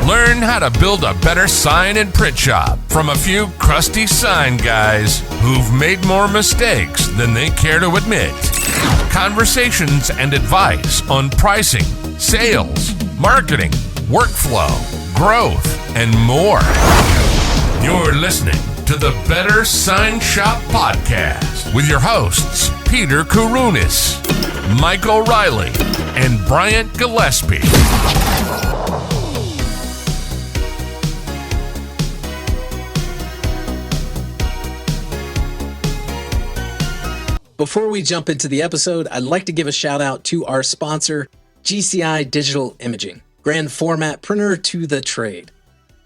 Learn how to build a better sign and print shop from a few crusty sign guys who've made more mistakes than they care to admit. Conversations and advice on pricing, sales, marketing, workflow, growth, and more. You're listening to the Better Sign Shop Podcast with your hosts, Peter Kourounis, Mike O'Reilly, and Bryant Gillespie. Before we jump into the episode, I'd like to give a shout out to our sponsor, GCI Digital Imaging, grand format printer to the trade.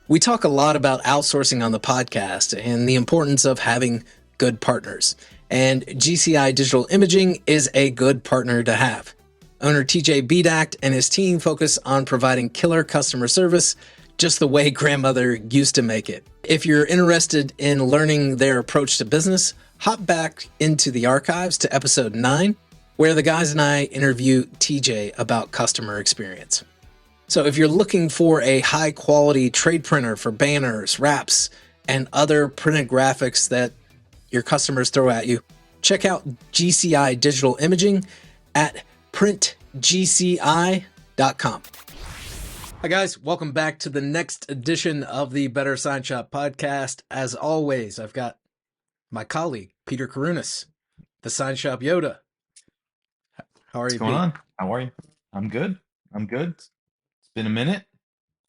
We talk a lot about outsourcing on the podcast and the importance of having good partners, and GCI Digital Imaging is a good partner to have. Owner TJ Bedacht and his team focus on providing killer customer service just the way grandmother used to make it. If you're interested in learning their approach to business, hop back into the archives to episode 9, where the guys and I interview TJ about customer experience. So if you're looking for a high quality trade printer for banners, wraps, and other printed graphics that your customers throw at you, check out GCI Digital Imaging at printgci.com. Hi guys, welcome back to the next edition of the Better Sign Shop podcast. As always, I've got my colleague, Peter Kourounis, the Sign Shop Yoda. How are you, What's going on? How are you? I'm good. It's been a minute.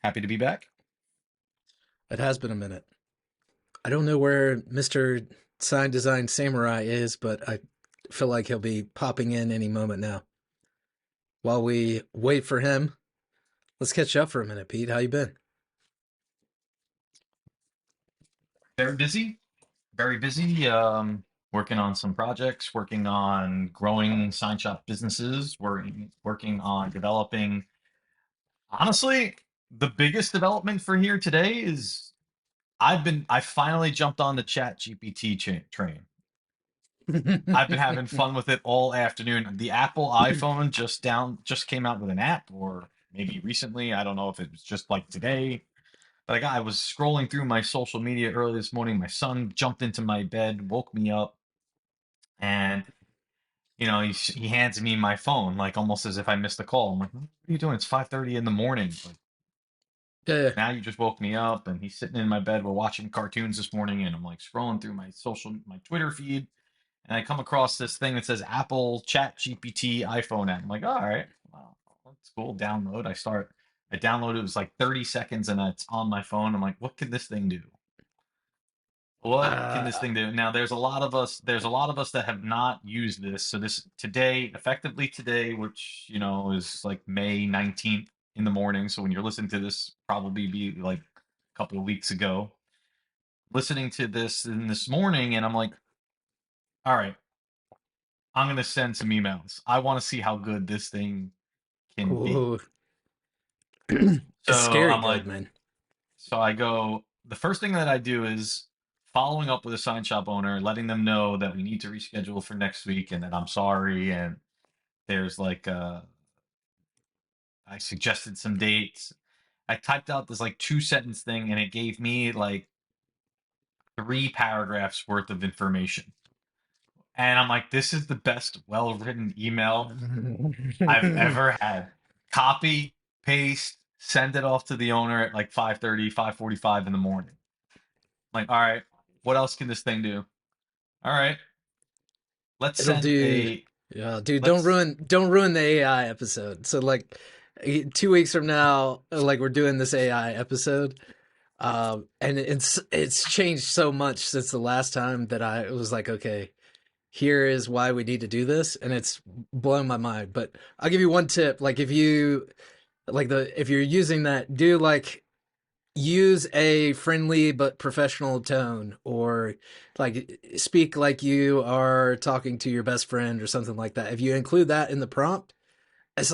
Happy to be back. It has been a minute. I don't know where Mr. Sign Design Samurai is, but I feel like he'll be popping in any moment now. While we wait for him, let's catch up for a minute, Pete. How you been? Very busy. Working on some projects, working on growing sign shop businesses, working on developing. Honestly, the biggest development for here today is I finally jumped on the ChatGPT train. I've been having fun with it all afternoon. The Apple iPhone just came out with an app, or maybe recently. I don't know if it was just like today. But I was scrolling through my social media early this morning. My son jumped into my bed, woke me up, and he hands me my phone, like almost as if I missed the call. I'm like, "What are you doing? It's 5:30 in the morning. Like, Yeah. now you just woke me up." And he's sitting in my bed. We're watching cartoons this morning, and I'm like scrolling through my Twitter feed, and I come across this thing that says Apple ChatGPT iPhone app. I'm like, all right, wow, that's cool. Download. I downloaded, it was like 30 seconds and it's on my phone. I'm like, what can this thing do? What can this thing do? Now, there's a lot of us that have not used this. So effectively today, which, is like May 19th in the morning. So when you're listening to this, probably be like a couple of weeks ago, listening to this morning. And I'm like, all right, I'm going to send some emails. I want to see how good this thing can be. It's scary, I'm like, man. So the first thing that I do is following up with a sign shop owner, letting them know that we need to reschedule for next week and that I'm sorry. And there's I suggested some dates. I typed out this 2-sentence thing and it gave me 3 paragraphs worth of information. And I'm like, this is the best well-written email I've ever had. Copy, paste, send it off to the owner at 5:30, 5:45 in the morning. I'm like, all right, what else can this thing do? All right, let's send a. Yeah, dude, don't ruin the AI episode. So 2 weeks from now, we're doing this AI episode, and it's changed so much since the last time that I was like, okay, here is why we need to do this, and it's blown my mind. But I'll give you one tip: if you're using that, use a friendly but professional tone, or speak like you are talking to your best friend or something like that. If you include that in the prompt, it's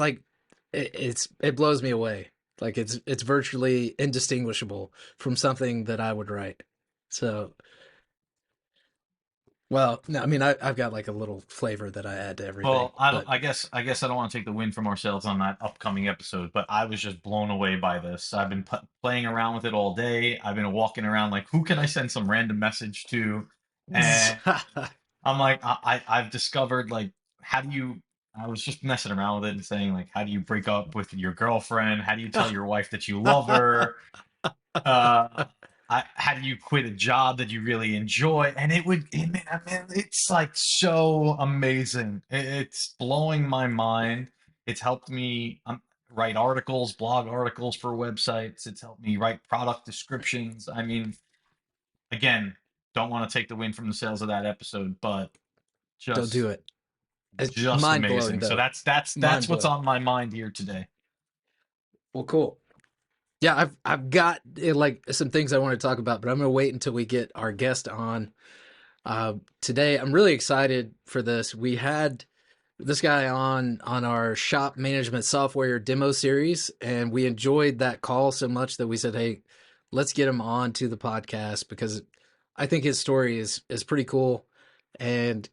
it blows me away. It's virtually indistinguishable from something that I would write. So Well, no, I mean, I've got like a little flavor that I add to everything, Well, I don't. but I guess I don't want to take the win from ourselves on that upcoming episode, but I was just blown away by this. I've been playing around with it all day. I've been walking around like, who can I send some random message to? And I'm like, I've discovered like, how do you? I was just messing around with it and saying like, how do you break up with your girlfriend? How do you tell your wife that you love her? uh how do you quit a job that you really enjoy? And I mean, it's like so amazing. It's blowing my mind. It's helped me write articles, blog articles for websites. It's helped me write product descriptions. I mean, again, don't want to take the win from the sales of that episode, but don't do just it. It's just mind blowing amazing. So though. that's Mind what's blowing. on my mind here today. Well, cool. Yeah, I've got like some things I want to talk about, but I'm gonna wait until we get our guest on today. I'm really excited for this. We had this guy on our shop management software demo series, and we enjoyed that call so much that we said, "Hey, let's get him on to the podcast," because I think his story is pretty cool, and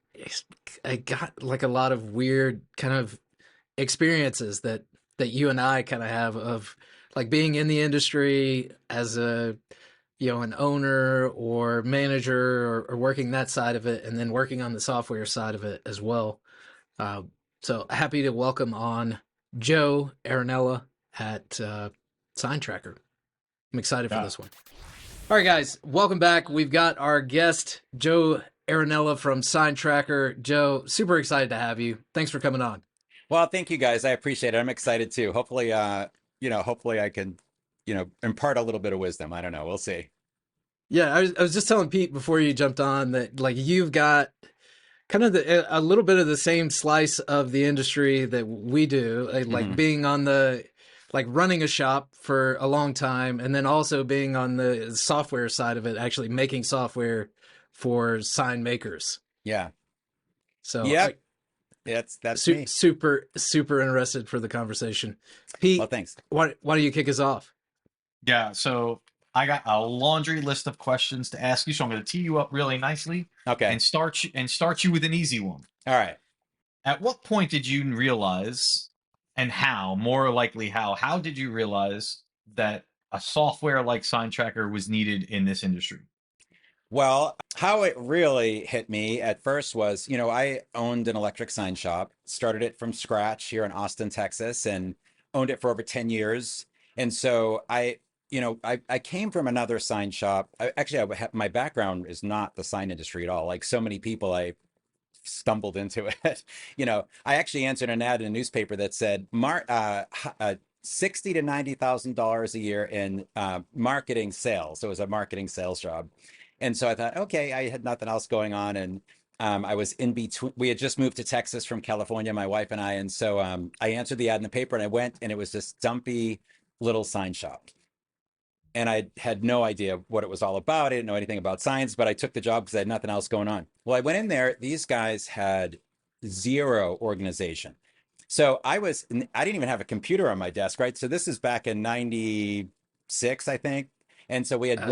I got like a lot of weird kind of experiences that you and I kind of have of like being in the industry as a an owner or manager or working that side of it, and then working on the software side of it as well. uh, so happy to welcome on Joe Arenella at SignTracker. I'm excited for Yeah. this one. All right, guys, welcome back. We've got our guest, Joe Arenella from SignTracker. Joe, super excited to have you. Thanks for coming on. Well, thank you guys. I appreciate it. I'm excited too. Hopefully, hopefully I can, impart a little bit of wisdom. I don't know. We'll see. Yeah, I was just telling Pete before you jumped on that like you've got kind of a little bit of the same slice of the industry that we do, like Hmm. being on the like running a shop for a long time, and then also being on the software side of it, actually making software for sign makers. Yeah. So Yep. That's me. super interested for the conversation. Pete, Well, thanks. why don't you kick us off? Yeah, so I got a laundry list of questions to ask you, so I'm going to tee you up really nicely Okay. and start you with an easy one. All right. At what point did you realize, and how, more likely how did you realize that a software like SignTracker was needed in this industry? Well, how it really hit me at first was, I owned an electric sign shop, started it from scratch here in Austin, Texas, and owned it for over 10 years. And so I came from another sign shop. My background is not the sign industry at all. Like so many people, I stumbled into it. I actually answered an ad in a newspaper that said, 60 to $90,000 a year in marketing sales. So it was a marketing sales job. And so I thought, okay, I had nothing else going on. And I was in between. We had just moved to Texas from California, my wife and I. And so I answered the ad in the paper and I went, and it was this dumpy little sign shop. And I had no idea what it was all about. I didn't know anything about science, but I took the job because I had nothing else going on. Well, I went in there. These guys had zero organization. So I didn't even have a computer on my desk, right? So this is back in 96, I think. And so we had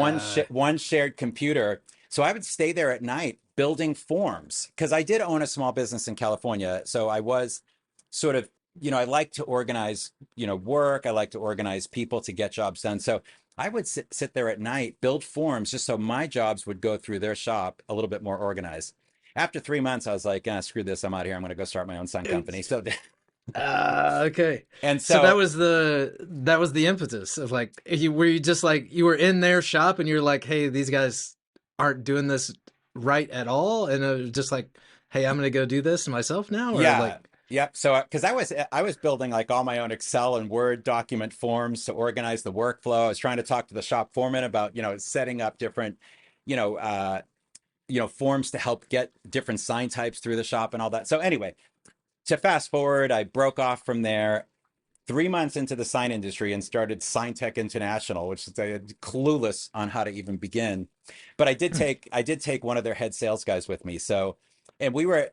one shared computer. So I would stay there at night building forms because I did own a small business in California. So I was sort of, I like to organize, work. I like to organize people to get jobs done. So I would sit there at night, build forms just so my jobs would go through their shop a little bit more organized. After 3 months, I was like, screw this. I'm out of here. I'm going to go start my own sign company. So Okay. and So so that was the impetus of like you just like you were in their shop and you're like, hey, these guys aren't doing this right at all, and it was just like, hey, I'm gonna go do this myself now, or yeah. like, Yep. So, because I was building like all my own Excel and Word document forms to organize the workflow. I was trying to talk to the shop foreman about, setting up different, you know, uh, forms to help get different sign types through the shop and all that. So anyway, to fast forward, I broke off from there 3 months into the sign industry and started Sign Tech International, which is clueless on how to even begin. But I did take one of their head sales guys with me. So, and we were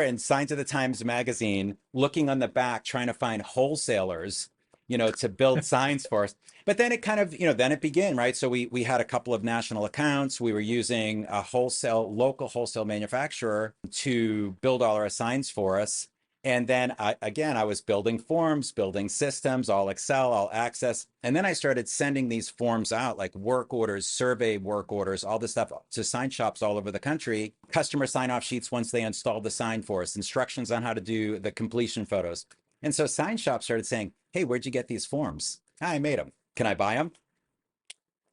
in Signs of the Times magazine, looking on the back, trying to find wholesalers to build signs for us. But then it kind of, then it began, right? So we had a couple of national accounts. We were using a local wholesale manufacturer to build all our signs for us. And then I was building forms, building systems, all Excel, all Access. And then I started sending these forms out, like work orders, survey work orders, all this stuff to sign shops all over the country, customer sign-off sheets once they installed the sign for us, instructions on how to do the completion photos. And so sign shops started saying, hey, where'd you get these forms? I made them. Can I buy them?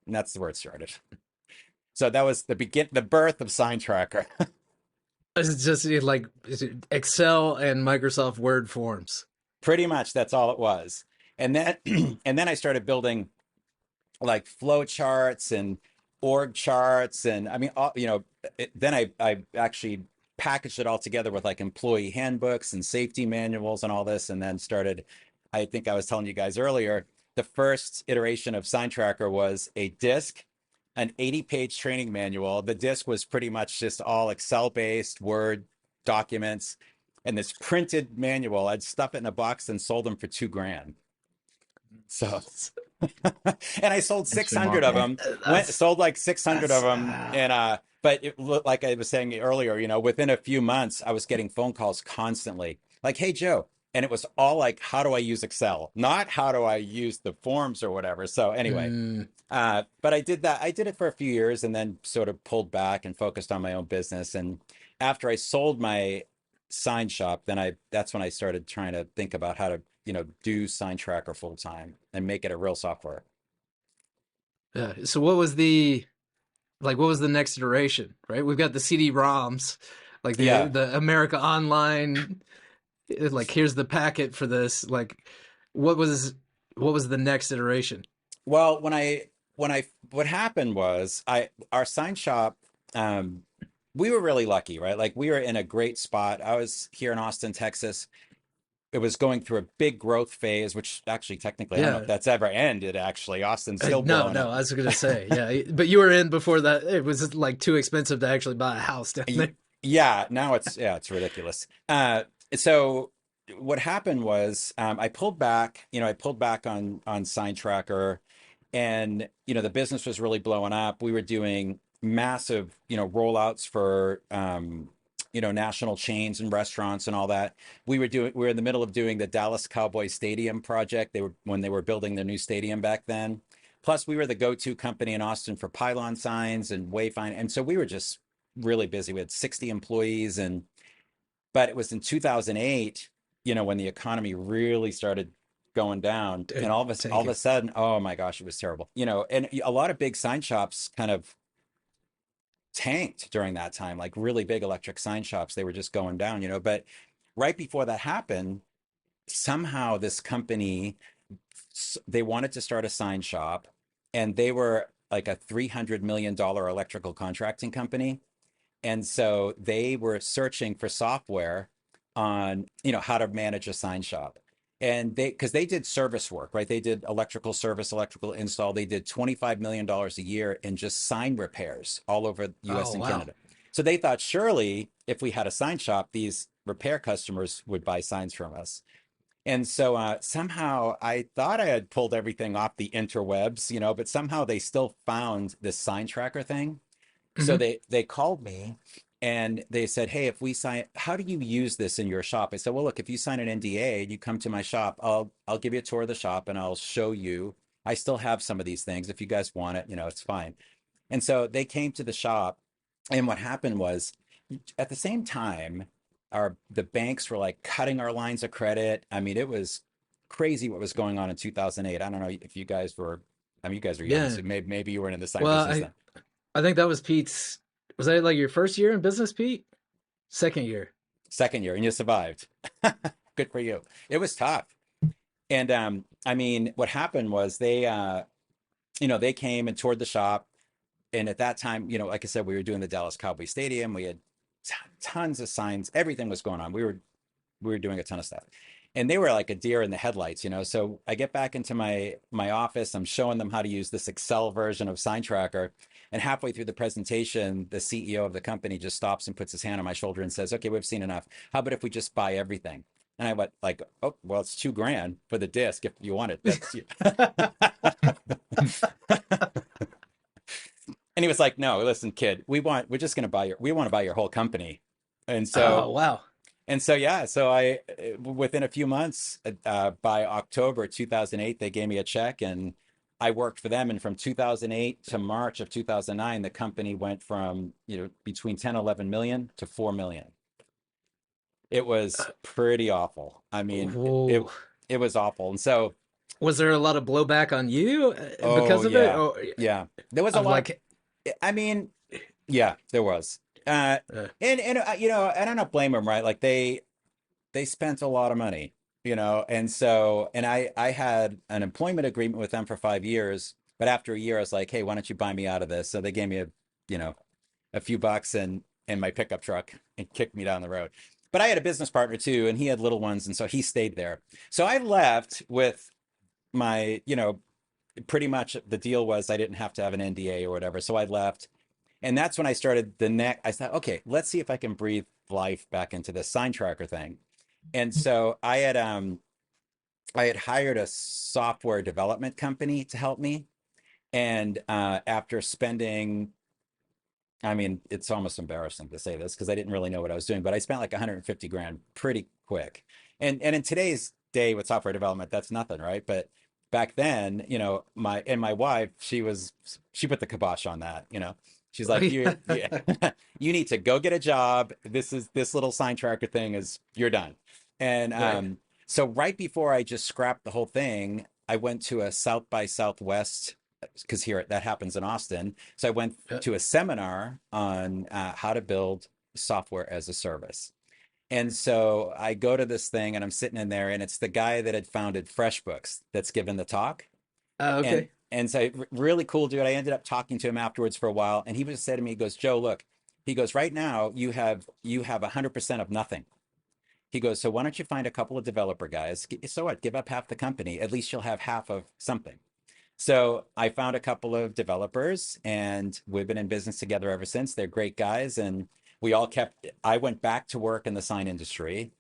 And that's where it started. So that was the birth of SignTracker. It's just like Excel and Microsoft Word forms. Pretty much, that's all it was. And then and then I started building like flow charts and org charts, and I mean, then I actually packaged it all together with like employee handbooks and safety manuals and all this, and then started. I think I was telling you guys earlier, the first iteration of SignTracker was a disc, an 80-page training manual. The disc was pretty much just all Excel-based Word documents, and this printed manual. I'd stuff it in a box and sold them for $2,000. So, and I sold 600 of them. Sold like 600 of them, and but it, like I was saying earlier, within a few months, I was getting phone calls constantly, like, "Hey, Joe." And it was all like, how do I use Excel? Not how do I use the forms or whatever. So anyway, but I did that. I did it for a few years and then sort of pulled back and focused on my own business. And after I sold my sign shop, that's when I started trying to think about how to, do SignTracker full time and make it a real software. Yeah. So what was the next iteration, right? We've got the CD-ROMs, like the America Online. Like, here's the packet for this. Like, what was the next iteration? Well, what happened was our sign shop, we were really lucky, right? Like, we were in a great spot. I was here in Austin, Texas. It was going through a big growth phase, which actually technically, I don't know if that's ever ended, actually. Austin's still blowing up. I was going to say, yeah. But you were in before that. It was like too expensive to actually buy a house down there. Yeah, now it's ridiculous. So what happened was I pulled back on SignTracker, and the business was really blowing up. We were doing massive rollouts for national chains and restaurants and all that. We were in the middle of doing the Dallas Cowboys Stadium project. When they were building their new stadium back then. Plus, we were the go-to company in Austin for pylon signs and wayfind, and so we were just really busy. We had 60 employees, but it was in 2008, when the economy really started going down, and all of a sudden, oh my gosh, it was terrible. And a lot of big sign shops kind of tanked during that time, like really big electric sign shops. They were just going down, but right before that happened, somehow this company, they wanted to start a sign shop, and they were like a $300 million electrical contracting company. And so they were searching for software on, how to manage a sign shop. And because they did service work, right? They did electrical service, electrical install. They did $25 million a year in just sign repairs all over the US and Canada. So they thought, surely if we had a sign shop, these repair customers would buy signs from us. And so somehow I thought I had pulled everything off the interwebs, but somehow they still found this SignTracker thing. Mm-hmm. So they called me and they said, hey, if we sign, how do you use this in your shop? I said, well, look, if you sign an NDA and you come to my shop, I'll give you a tour of the shop and I'll show you. I still have some of these things. If you guys want it, it's fine. And so they came to the shop, and what happened was, at the same time, the banks were like cutting our lines of credit. I mean, it was crazy what was going on in 2008. I don't know if you guys were, you guys were young, so maybe you weren't in the sign business then. I think that was Pete's. Was that like your first year in business, Pete? Second year, and you survived. Good for you. It was tough. And what happened was they came and toured the shop. And at that time, like I said, we were doing the Dallas Cowboys Stadium. We had tons of signs. Everything was going on. We were doing a ton of stuff. And they were like a deer in the headlights, So I get back into my office. I'm showing them how to use this Excel version of SignTracker. And halfway through the presentation, the CEO of the company just stops and puts his hand on my shoulder and says, okay, we've seen enough. How about if we just buy everything? And I went like, oh, well, it's $2,000 for the disc if you want it. That's And he was like, no, listen, kid, we're just going to we want to buy your whole company. And so, Oh, wow. yeah, so within a few months, by October 2008, they gave me a check and I worked for them. And from 2008 to March of 2009, the company went from, between 10, 11 million to 4 million. It was pretty awful. I mean, Whoa. it was awful. And so, Was there a lot of blowback on you oh because of it? yeah, Or yeah, there was a of lot. like, I mean, yeah, there was. uh, And I don't blame them, right? Like they spent a lot of money, and so, and I had an employment agreement with them for 5 years, but after a year I was like, hey, why don't you buy me out of this? So they gave me a few bucks and my pickup truck and kicked me down the road. But I had a business partner too, and he had little ones, and so he stayed there. So I left with my, pretty much the deal was I didn't have to have an NDA or whatever. So I left. And that's when I started I thought, okay, let's see if I can breathe life back into this SignTracker thing. And so I had hired a software development company to help me. And after spending, I mean, it's almost embarrassing to say this because I didn't really know what I was doing, but I spent like 150 grand pretty quick. And in today's day with software development, that's nothing, right? But back then, my wife, she put the kibosh on that, She's like, you need to go get a job. This little SignTracker thing you're done. And right. so right before I just scrapped the whole thing, I went to a South by Southwest because here that happens in Austin. So I went to a seminar on how to build software as a service. And so I go to this thing and I'm sitting in there and it's the guy that had founded FreshBooks that's given the talk. Okay. And so really cool dude. I ended up talking to him afterwards for a while. And he was said to me, he goes, Joe, look, he goes, right now you have 100% of nothing. He goes, so why don't you find a couple of developer guys? So what? Give up half the company. At least you'll have half of something. So I found a couple of developers and we've been in business together ever since. They're great guys. And I went back to work in the sign industry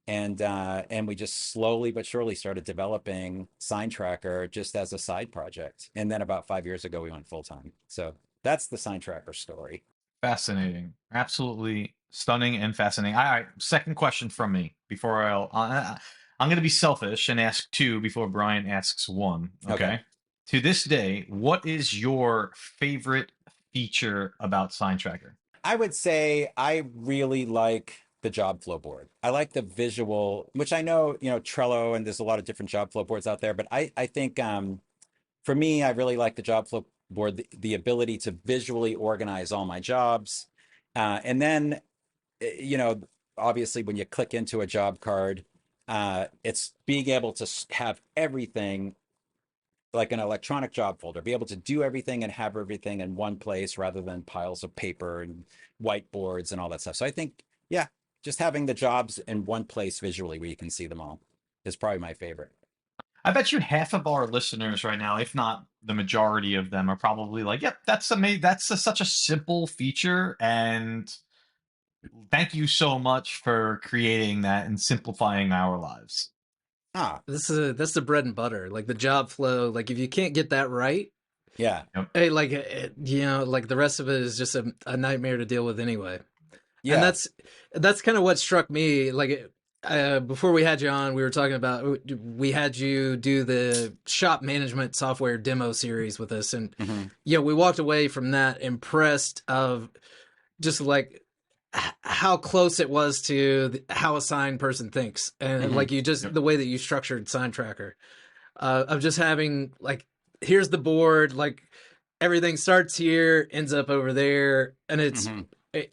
and we just slowly but surely started developing SignTracker just as a side project. And then about 5 years ago, we went full time. So that's the SignTracker story. Fascinating. Absolutely stunning and fascinating. All right. Second question from me before I'm going to be selfish and ask two before Brian asks one. Okay. To this day, what is your favorite feature about SignTracker? I would say I really like the job flow board. I like the visual, which I know, Trello, and there's a lot of different job flow boards out there. But I think for me, I really like the job flow board, the ability to visually organize all my jobs. And then, obviously when you click into a job card, it's being able to have everything like an electronic job folder, be able to do everything and have everything in one place rather than piles of paper and whiteboards and all that stuff. So I think, yeah, just having the jobs in one place visually where you can see them all is probably my favorite. I bet you half of our listeners right now, if not the majority of them, are probably like, yep, that's amazing. That's such a simple feature. And thank you so much for creating that and simplifying our lives. That's the bread and butter, like the job flow. Like if you can't get that right, yeah, hey, like like the rest of it is just a nightmare to deal with anyway. Yeah, and that's kind of what struck me. Like before we had you on, we were talking about we had you do the shop management software demo series with us, and we walked away from that impressed of just like how close it was to how a sign person thinks, and like you just the way that you structured SignTracker, of just having like, here's the board, like everything starts here, ends up over there, and it's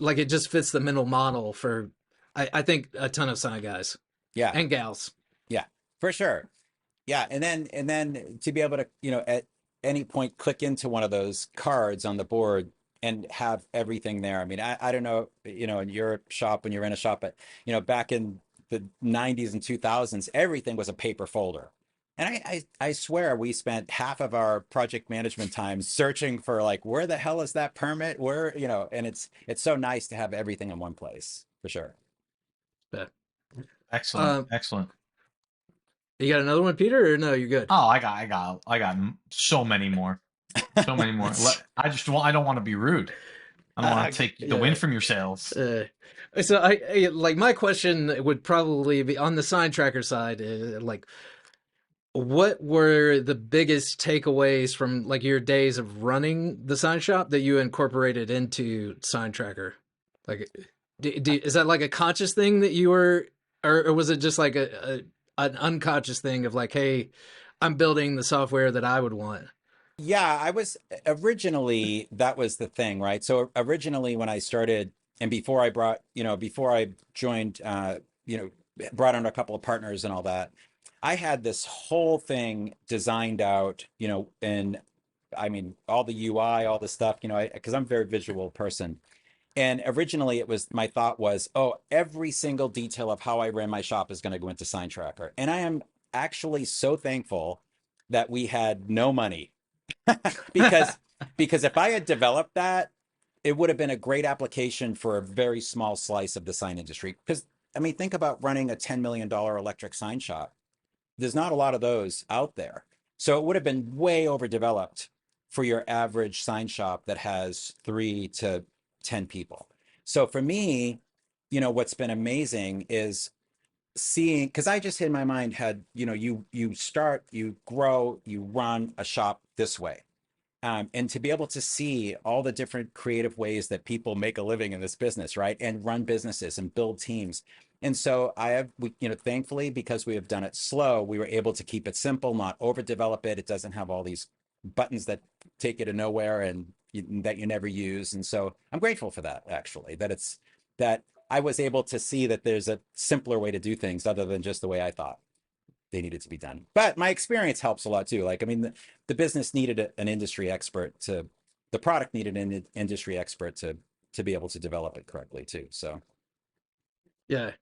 like it just fits the mental model for I think a ton of sign guys, and gals, for sure, and then to be able to at any point click into one of those cards on the board and have everything there. I mean, I don't know, in your shop, when you're in a shop, but, back in the 90s and 2000s, everything was a paper folder. And I swear we spent half of our project management time searching for like, where the hell is that permit? Where, and it's so nice to have everything in one place, for sure. Excellent. Excellent. You got another one, Peter, or no? You're good. Oh, I got so many more. So many more. I don't want to be rude. I don't want to take the wind from your sails. So I like, my question would probably be on the SignTracker side. Like, what were the biggest takeaways from like your days of running the sign shop that you incorporated into SignTracker? Like, is that like a conscious thing that you were, or was it just like an unconscious thing of like, hey, I'm building the software that I would want? Yeah, I was originally, that was the thing, right? So originally when I started and before I before I joined, brought on a couple of partners and all that, I had this whole thing designed out, and I mean, all the UI, all the stuff, because I'm a very visual person. And originally my thought was, oh, every single detail of how I ran my shop is going to go into SignTracker. And I am actually so thankful that we had no money because if I had developed that, it would have been a great application for a very small slice of the sign industry. Because I mean, think about running a $10 million electric sign shop. There's not a lot of those out there. So it would have been way overdeveloped for your average sign shop that has 3 to 10 people. So for me, what's been amazing is seeing, because I just in my mind had, you start, you grow, you run a shop this way. And to be able to see all the different creative ways that people make a living in this business, right? And run businesses and build teams. And so thankfully, because we have done it slow, we were able to keep it simple, not overdevelop it. It doesn't have all these buttons that take you to nowhere and that you never use. And so I'm grateful for that, actually, that I was able to see that there's a simpler way to do things other than just the way I thought they needed to be done. But my experience helps a lot too. Like, I mean, the business needed an industry expert the product needed an industry expert to be able to develop it correctly too. So. Yeah.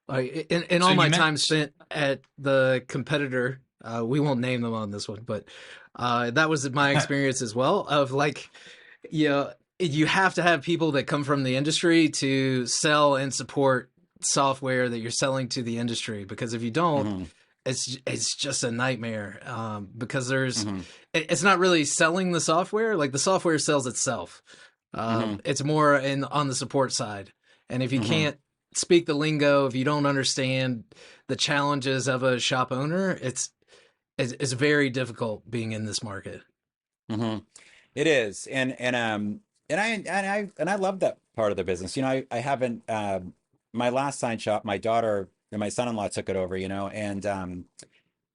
Like in So all you my meant- time spent at the competitor, we won't name them on this one, but that was my experience as well. Of like, you have to have people that come from the industry to sell and support software that you're selling to the industry, because if you don't, it's just a nightmare. Because it's not really selling the software; like the software sells itself. It's more on the support side, and if you can't speak the lingo, if you don't understand the challenges of a shop owner, it's very difficult being in this market. It is, and I love that part of the business. I haven't my last sign shop, my daughter and my son-in-law took it over, and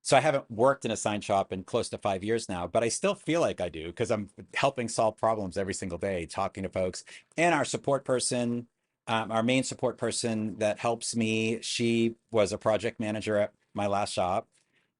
so I haven't worked in a sign shop in close to 5 years now, but I still feel like I do because I'm helping solve problems every single day, talking to folks. And our support person, our main support person that helps me, she was a project manager at my last shop.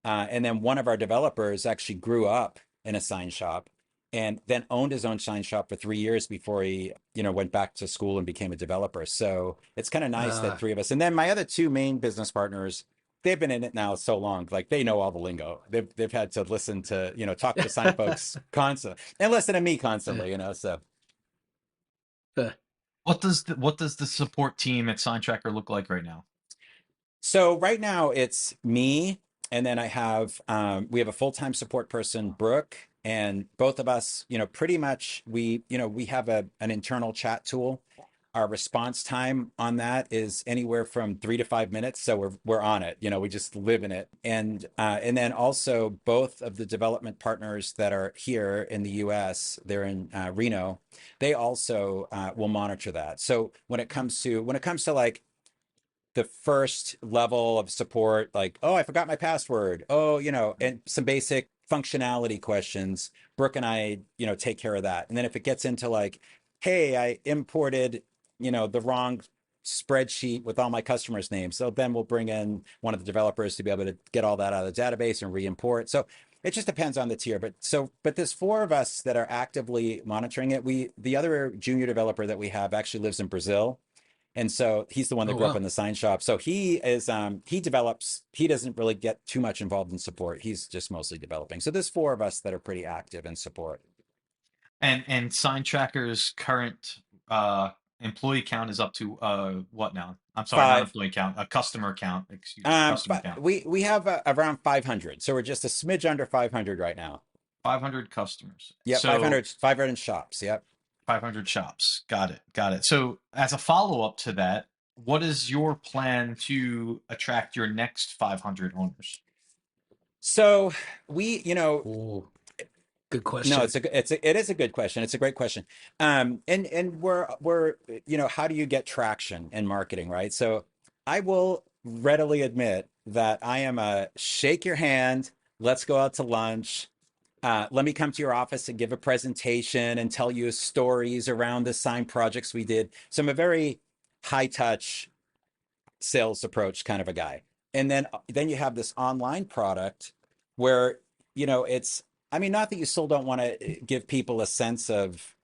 And then one of our developers actually grew up in a sign shop and then owned his own sign shop for 3 years before he, went back to school and became a developer. So it's kind of nice that 3 of us. And then my other 2 main business partners, they've been in it now so long, like they know all the lingo. They've had to listen to, talk to sign folks constantly and listen to me constantly, so. What does the support team at SignTracker look like right now? So right now it's me, and then I have we have a full-time support person, Brooke, and both of us, pretty much we have an internal chat tool. Our response time on that is anywhere from 3 to 5 minutes, so we're on it. We just live in it. And then also both of the development partners that are here in the U.S., they're in Reno. They also will monitor that. So when it comes to like the first level of support, like, oh, I forgot my password, and some basic functionality questions, Brooke and I, take care of that. And then if it gets into like, hey, I imported the wrong spreadsheet with all my customers' names. So then we'll bring in one of the developers to be able to get all that out of the database and re-import. So it just depends on the tier. But there's 4 of us that are actively monitoring it. The other junior developer that we have actually lives in Brazil. And so he's the one that grew up in the sign shop. So he is, he develops, he doesn't really get too much involved in support. He's just mostly developing. So there's 4 of us that are pretty active in support. And SignTracker's current employee count is up to what now? I'm sorry, not Five. employee count, a customer count. Excuse me, customer count. We have around 500, so we're just a smidge under 500 right now. 500 customers. Yeah, So 500 shops. Yep. 500 shops. Got it. Got it. So as a follow-up to that, what is your plan to attract your next 500 owners? So we, Ooh, good question. no, it is a good question. It's a great question. And we're how do you get traction in marketing, right? So I will readily admit that I am a shake your hand, let's go out to lunch. Let me come to your office and give a presentation and tell you stories around the sign projects we did. So I'm a very high touch sales approach kind of a guy. And then you have this online product where, it's, I mean, not that you still don't want to give people a sense of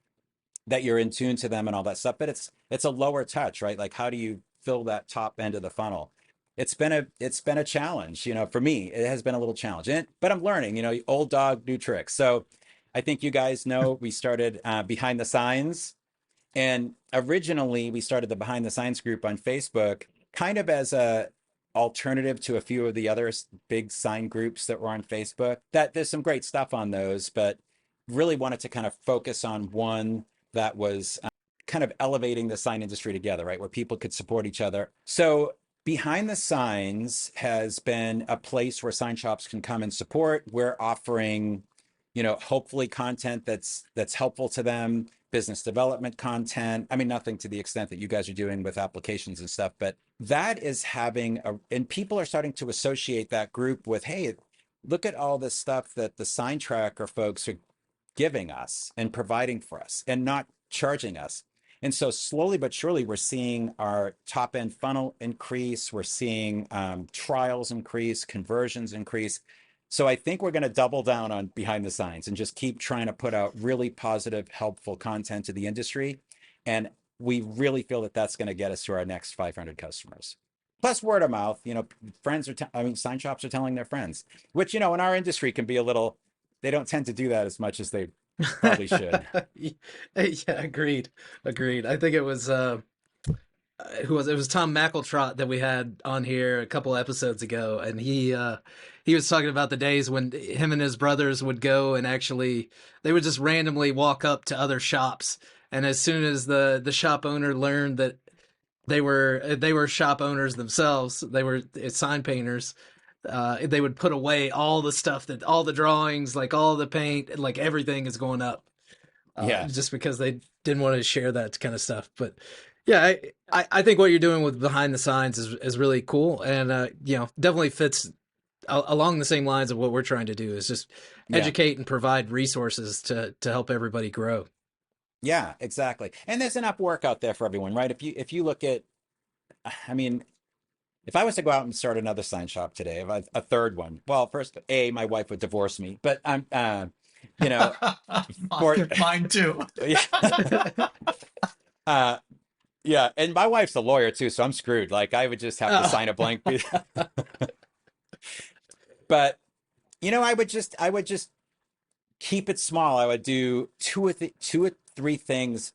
that you're in tune to them and all that stuff, but it's a lower touch, right? Like, how do you fill that top end of the funnel? It's been a challenge, for me. It has been a little challenge, but I'm learning. Old dog, new tricks. So I think you guys know we started Behind the Signs, and originally we started the Behind the Signs group on Facebook, kind of as a alternative to a few of the other big sign groups that were on Facebook. That there's some great stuff on those, but really wanted to kind of focus on one that was kind of elevating the sign industry together, right? Where people could support each other. So Behind the Signs has been a place where sign shops can come and support. We're offering, hopefully content that's helpful to them, business development content. I mean, nothing to the extent that you guys are doing with applications and stuff, but that is and people are starting to associate that group with, hey, look at all this stuff that the SignTracker folks are giving us and providing for us and not charging us. And so slowly but surely, we're seeing our top end funnel increase. We're seeing trials increase, conversions increase. So I think we're going to double down on Behind the Signs and just keep trying to put out really positive, helpful content to the industry. And we really feel that that's going to get us to our next 500 customers. Plus word of mouth, friends sign shops are telling their friends, which, in our industry can be a little, they don't tend to do that as much as they probably should. Yeah, agreed. I think it was it was Tom McEltrott that we had on here a couple episodes ago, and he was talking about the days when him and his brothers would go and they would just randomly walk up to other shops, and as soon as the shop owner learned that they were shop owners themselves, they were sign painters, they would put away all the stuff, all the drawings, like all the paint, like everything is going up. Just because they didn't want to share that kind of stuff. But yeah, I think what you're doing with Behind the Signs is really cool, and definitely fits along the same lines of what we're trying to do, is just educate and provide resources to help everybody grow. Yeah, exactly. And there's enough work out there for everyone, right? If you look at, I mean, if I was to go out and start another sign shop today, a third one, well, first, my wife would divorce me, but I'm, Mine too. Yeah, and my wife's a lawyer too, so I'm screwed. Like, I would just have to sign a blank piece. But I would just keep it small. I would do two or three things,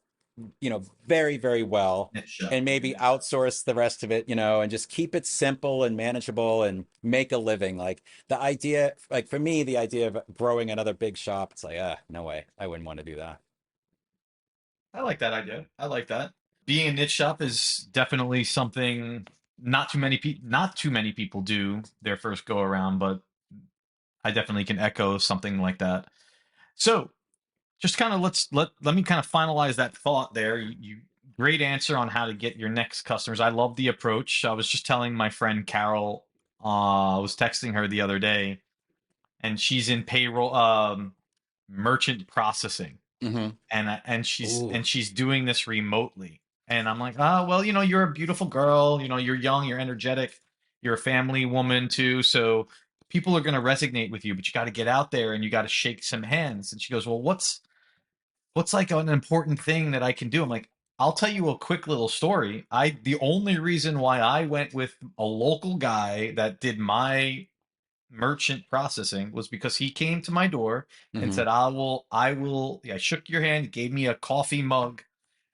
very, very well, and maybe outsource the rest of it, and just keep it simple and manageable and make a living. Like, the idea, like for me, the idea of growing another big shop, it's like, no way, I wouldn't want to do that. I like that idea. I like that. Being a niche shop is definitely something not too many people do their first go around, but I definitely can echo something like that. So just kind of let me kind of finalize that thought there. You great answer on how to get your next customers. I love the approach. I was just telling my friend Carol, I was texting her the other day, and she's in payroll, merchant processing, and she's doing this remotely. And I'm like, oh, well, you're a beautiful girl. You're young, you're energetic, you're a family woman too. So people are going to resonate with you, but you got to get out there and you got to shake some hands. And she goes, well, what's like an important thing that I can do? I'm like, I'll tell you a quick little story. The only reason why I went with a local guy that did my merchant processing was because he came to my door and said, I shook your hand, gave me a coffee mug,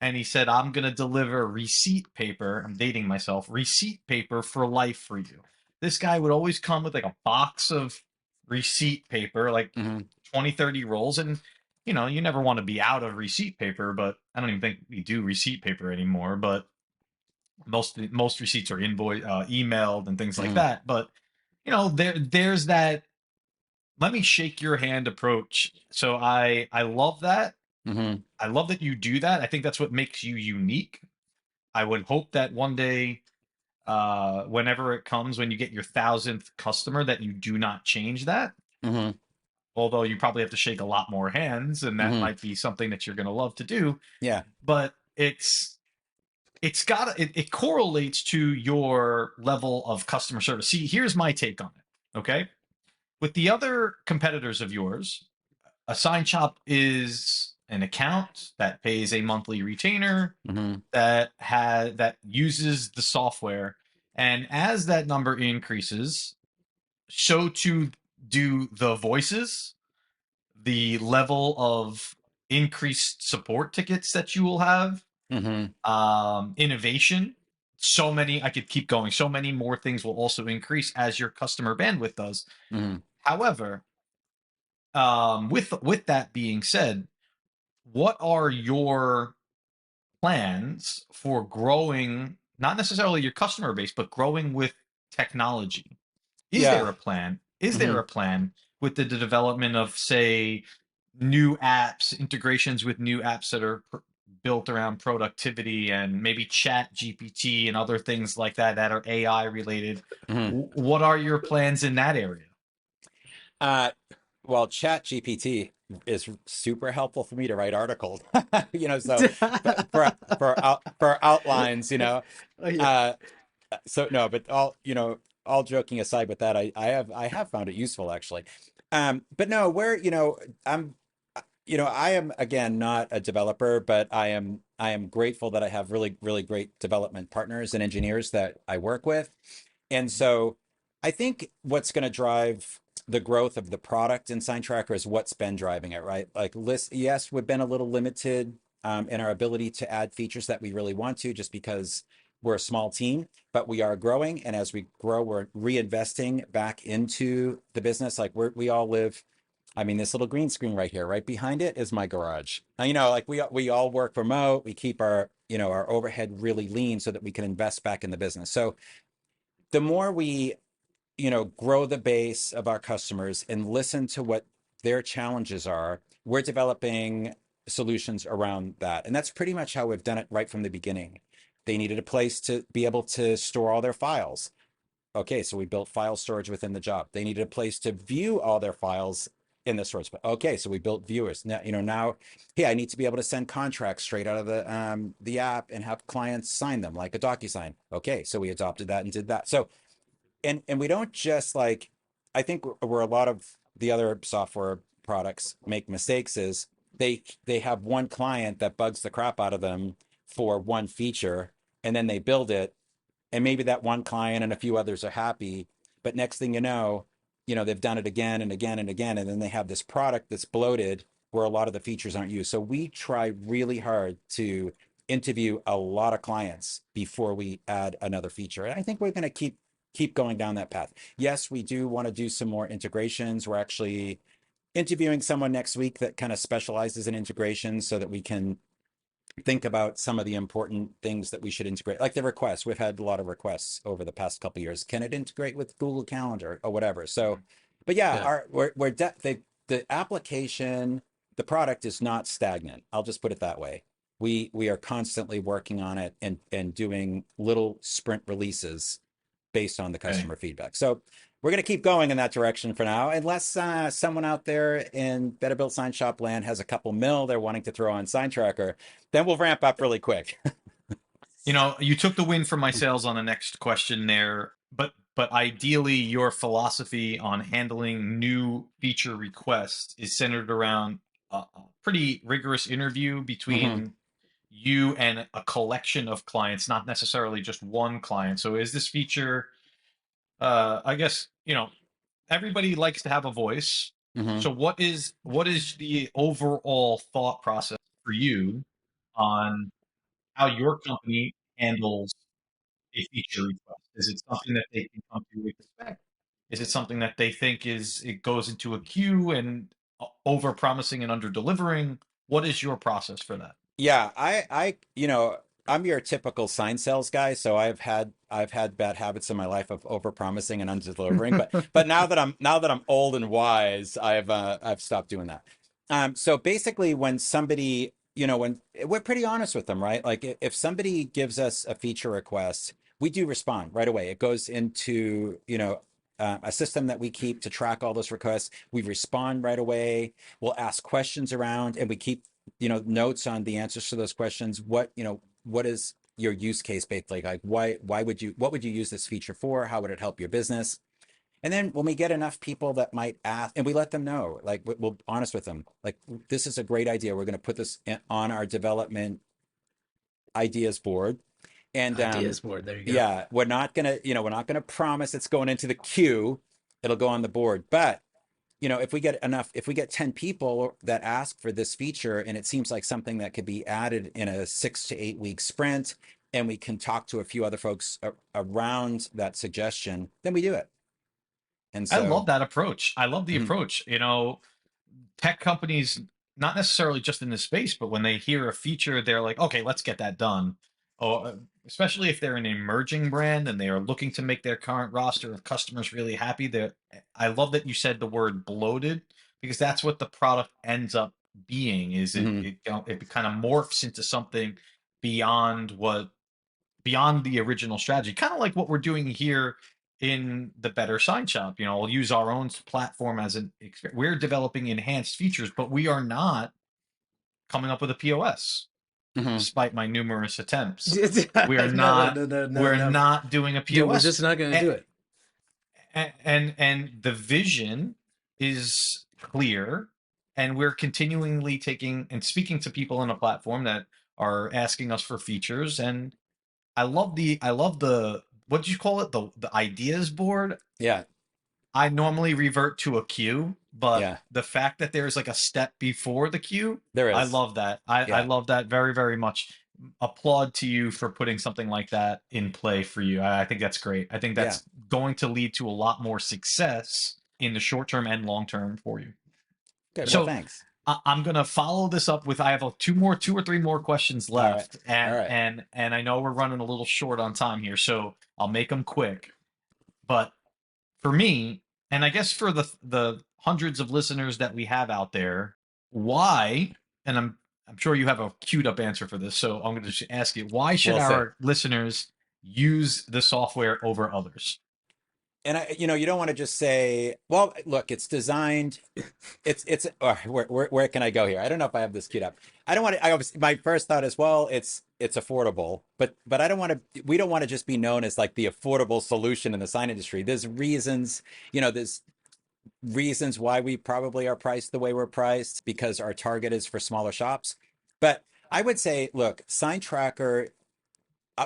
and he said, I'm going to deliver receipt paper. I'm dating myself, receipt paper for life for you. This guy would always come with like a box of receipt paper, like Mm-hmm. 20, 30 rolls. And, you know, you never want to be out of receipt paper, but I don't even think we do receipt paper anymore. But most receipts are emailed and things like Mm-hmm. that. But, you know, there's that let me shake your hand approach. So I love that. Mm-hmm. I love that you do that. I think that's what makes you unique. I would hope that one day, whenever it comes, when you get your 1,000th customer, that you do not change that. Mm-hmm. Although you probably have to shake a lot more hands, and that Mm-hmm. might be something that you're going to love to do. Yeah. But it correlates to your level of customer service. See, here's my take on it. Okay, with the other competitors of yours, a sign shop is an account that pays a monthly retainer Mm-hmm. that uses the software, and as that number increases, so too do the voices, the level of increased support tickets that you will have, Mm-hmm. innovation. So many, I could keep going. So many more things will also increase as your customer bandwidth does. Mm-hmm. However, with that being said, what are your plans for growing, not necessarily your customer base, but growing with technology? Is Yeah. there a plan? Is there Mm-hmm. a plan with the development of, say, new apps, integrations with new apps that are built around productivity, and maybe Chat GPT and other things like that that are AI related? Mm-hmm. What are your plans in that area? Uh, well, Chat GPT is super helpful for me to write articles. So for outlines, Oh, yeah. Uh, so no, but all joking aside with that, I have found it useful actually. But no, I am again not a developer, but I am grateful that I have really, really great development partners and engineers that I work with. And so I think what's going to drive the growth of the product in SignTracker is what's been driving it, right? Like yes, we've been a little limited in our ability to add features that we really want to, just because we're a small team, but we are growing. And as we grow, we're reinvesting back into the business. Like we all live. I mean, this little green screen right here, right behind it is my garage. Now, like we all work remote. We keep our overhead really lean so that we can invest back in the business. So the more we grow the base of our customers and listen to what their challenges are, we're developing solutions around that. And that's pretty much how we've done it right from the beginning. They needed a place to be able to store all their files. Okay, so we built file storage within the job. They needed a place to view all their files in the source. Okay, so we built viewers. Now, hey, I need to be able to send contracts straight out of the app and have clients sign them like a DocuSign. Okay, so we adopted that and did that. So and we don't just I think where a lot of the other software products make mistakes is they have one client that bugs the crap out of them for one feature, and then they build it, and maybe that one client and a few others are happy, but next thing they've done it again and again and again, and then they have this product that's bloated where a lot of the features aren't used. So we try really hard to interview a lot of clients before we add another feature, and I think we're going to keep going down that path. Yes, we do want to do some more integrations. We're actually interviewing someone next week that kind of specializes in integrations so that we can think about some of the important things that we should integrate, like the requests. We've had a lot of requests over the past couple of years. Can it integrate with Google Calendar or whatever? So, but yeah, the application, the product is not stagnant. I'll just put it that way. We are constantly working on it and doing little sprint releases based on the customer feedback. So we're going to keep going in that direction for now, unless someone out there in Better Built Sign Shop land has a couple mil they're wanting to throw on SignTracker, then we'll ramp up really quick. You took the win from my sales on the next question there, but ideally your philosophy on handling new feature requests is centered around a pretty rigorous interview between you and a collection of clients, not necessarily just one client. So is this feature, I guess, everybody likes to have a voice. Mm-hmm. So what is the overall thought process for you on how your company handles a feature request. Is it something that they can come to expect? Is it something that they think it goes into a queue and over promising and under delivering? What is your process for that? Yeah, I'm your typical sign sales guy, so I've had bad habits in my life of over promising and under delivering. But now that I'm old and wise, I've stopped doing that. So basically, when somebody, when we're pretty honest with them, right? Like if somebody gives us a feature request, we do respond right away. It goes into, a system that we keep to track all those requests. We respond right away. We'll ask questions around, and we keep notes on the answers to those questions. What is your use case basically? Like why would you, what would you use this feature for? How would it help your business? And then when we get enough people that might ask, and we let them know, like we'll honest with them, like this is a great idea. We're going to put this on our development ideas board. And Ideas board. There you go. yeah, we're not gonna promise it's going into the queue. It'll go on the board. But if we get 10 people that ask for this feature, and it seems like something that could be added in a 6 to 8 week sprint, and we can talk to a few other folks around that suggestion, then we do it. And I so, love that approach. I love the mhm, approach. Tech companies, not necessarily just in this space, but when they hear a feature, they're like, okay, let's get that done. Oh, especially if they're an emerging brand and they are looking to make their current roster of customers really happy. I love that you said the word bloated, because that's what the product ends up being. Is it mhm, it kind of morphs into something beyond beyond the original strategy, kind of like what we're doing here in the Better Sign Shop. We'll use our own platform as we're developing enhanced features, but we are not coming up with a POS, mhm. despite my numerous attempts. We are No, not. no, no, no, We're no. not doing a Dude, we're POS. just not going to do it. And the vision is clear, and we're continually taking and speaking to people on a platform that are asking us for features. And I love the what do you call it? The ideas board. Yeah, I normally revert to a queue, but yeah, the fact that there's like a step before the queue, there I is. love that. I Yeah, love that very, very much. Applaud to you for putting something like that in play for you. I think that's great. I think yeah. that's going to lead to a lot more success in the short term and long term for you. Good. Well, So thanks. I'm gonna follow this up with I have two or three more questions All right. left, All and right. and I know we're running a little short on time here, so I'll make them quick. But for me, and I guess for the hundreds of listeners that we have out there, why? And I'm sure you have a queued up answer for this, so I'm going to just ask you: why should Well said. our listeners use the software over others? And you don't want to just say, well, look, it's designed. Where can I go here? I don't know if I have this queued up. I don't want to. My first thought is, well, it's affordable, but I don't want to. We don't want to just be known as like the affordable solution in the sign industry. There's reasons why we probably are priced the way we're priced, because our target is for smaller shops. But I would say, look, SignTracker,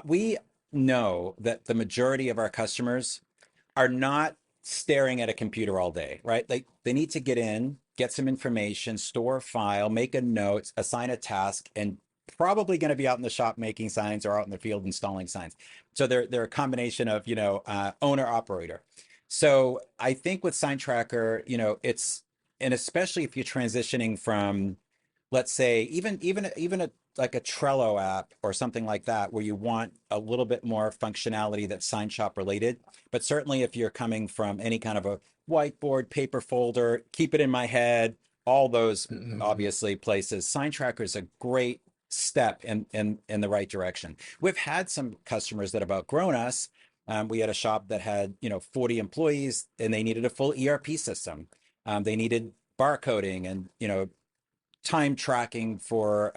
we know that the majority of our customers are not staring at a computer all day, right? They need to get in, get some information, store a file, make a note, assign a task, and probably going to be out in the shop making signs or out in the field installing signs. So they're a combination of owner operator. So I think with SignTracker, and especially if you're transitioning from, let's say, even a like a Trello app or something like that, where you want a little bit more functionality that's sign shop related. But certainly if you're coming from any kind of a whiteboard, paper folder, keep it in my head, all those Mhm. obviously places, SignTracker is a great step in the right direction. We've had some customers that have outgrown us. We had a shop that had 40 employees, and they needed a full ERP system. They needed barcoding and time tracking for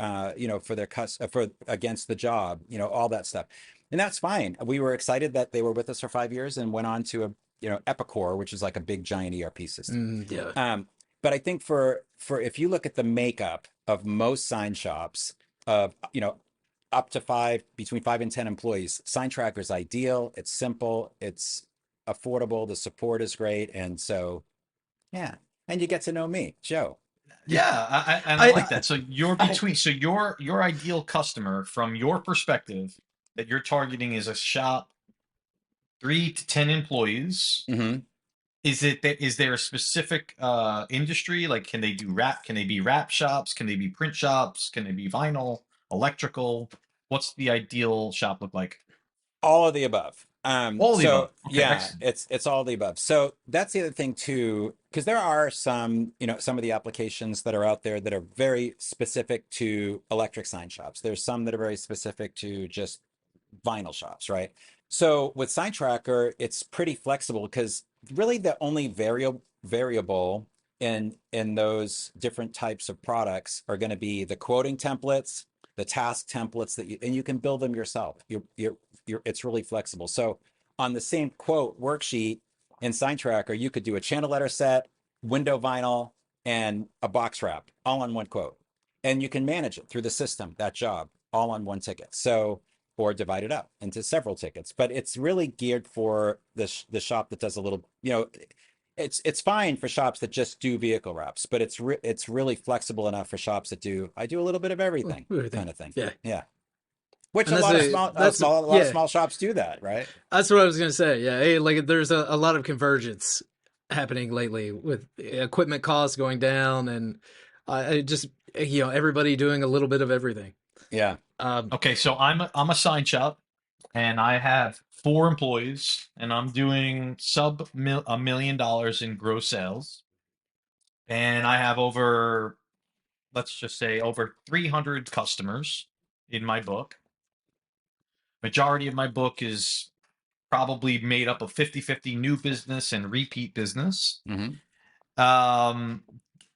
for their for against the job, all that stuff. And that's fine. We were excited that they were with us for 5 years and went on to a Epicor, which is like a big giant ERP system. Yeah. But I think for if you look at the makeup of most sign shops of up to between 5 and 10 employees, SignTracker is ideal. It's simple, it's affordable, the support is great, and so yeah. And you get to know me, Joe. Yeah, and I I like that. So you're between, so your ideal customer from your perspective that you're targeting is a shop 3 to 10 employees. Hmm. Is it that is there a specific industry? Like, can they do wrap? Can they be wrap shops? Can they be print shops? Can they be vinyl, electrical? What's the ideal shop look like? All of the above. All the So above. Okay, yeah, excellent. it's all of the above. So that's the other thing too, because there are some, some of the applications that are out there that are very specific to electric sign shops. There's some that are very specific to just vinyl shops, right? So with SignTracker, it's pretty flexible because really the only variable in those different types of products are going to be the quoting templates, the task templates and you can build them yourself. It's really flexible. So on the same quote worksheet in SignTracker, you could do a channel letter set, window vinyl, and a box wrap all on one quote. And you can manage it through the system, that job, all on one ticket. So, or divide it up into several tickets. But it's really geared for the shop that does a little, it's fine for shops that just do vehicle wraps, but it's really flexible enough for shops that I do a little bit of everything everything. kind of thing. Yeah. Yeah. Which And a that's lot of a that's a lot of yeah. small shops do that, right? That's what I was gonna say. Yeah, hey, like there's a lot of convergence happening lately with equipment costs going down, and just everybody doing a little bit of everything. Yeah. Okay, so I'm a sign shop, and I have 4 employees, and I'm doing $1 million in gross sales, and I have over, let's just say, over 300 customers in my book. Majority of my book is probably made up of 50-50 new business and repeat business. Hmm. Um,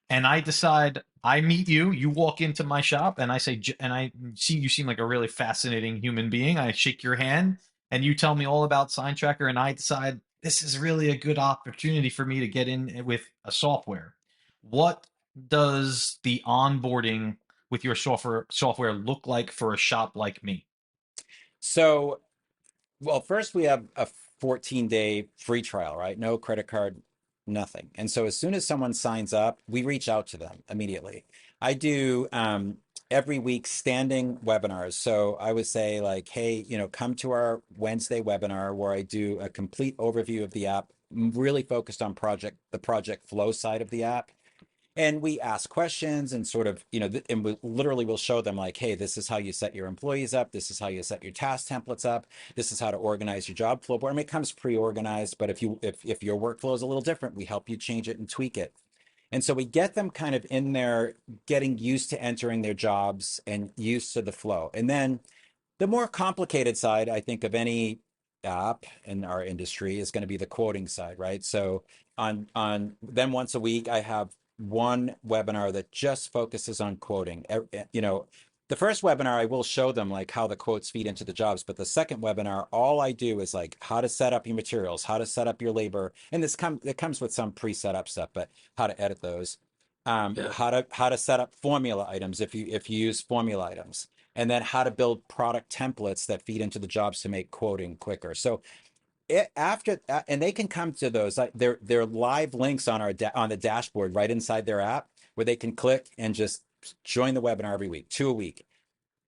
and I decide, I meet you, you walk into my shop, and I say, and I see you seem like a really fascinating human being. I shake your hand, and you tell me all about SignTracker, and I decide this is really a good opportunity for me to get in with a software. What does the onboarding with your software look like for a shop like me? So, well, first we have a 14-day free trial, right? No credit card, nothing. And so as soon as someone signs up, we reach out to them immediately. I do every week standing webinars. So I would say like, hey, come to our Wednesday webinar where I do a complete overview of the app, really focused on the project flow side of the app. And we ask questions and sort of, and we literally will show them like, hey, this is how you set your employees up. This is how you set your task templates up. This is how to organize your job flow board. I mean, it comes pre-organized, but if your workflow is a little different, we help you change it and tweak it. And so we get them kind of in there, getting used to entering their jobs and used to the flow. And then the more complicated side, I think, of any app in our industry is going to be the quoting side, right? So on then once a week, I have one webinar that just focuses on quoting. The first webinar, I will show them like how the quotes feed into the jobs, but the second webinar, all I do is like how to set up your materials, how to set up your labor, and it comes with some pre-set up stuff, but how to edit those, Yeah. how to set up formula items if you use formula items, and then how to build product templates that feed into the jobs to make quoting quicker. So and they can come to those. They're live links on on the dashboard right inside their app where they can click and just join the webinar every week, 2 a week.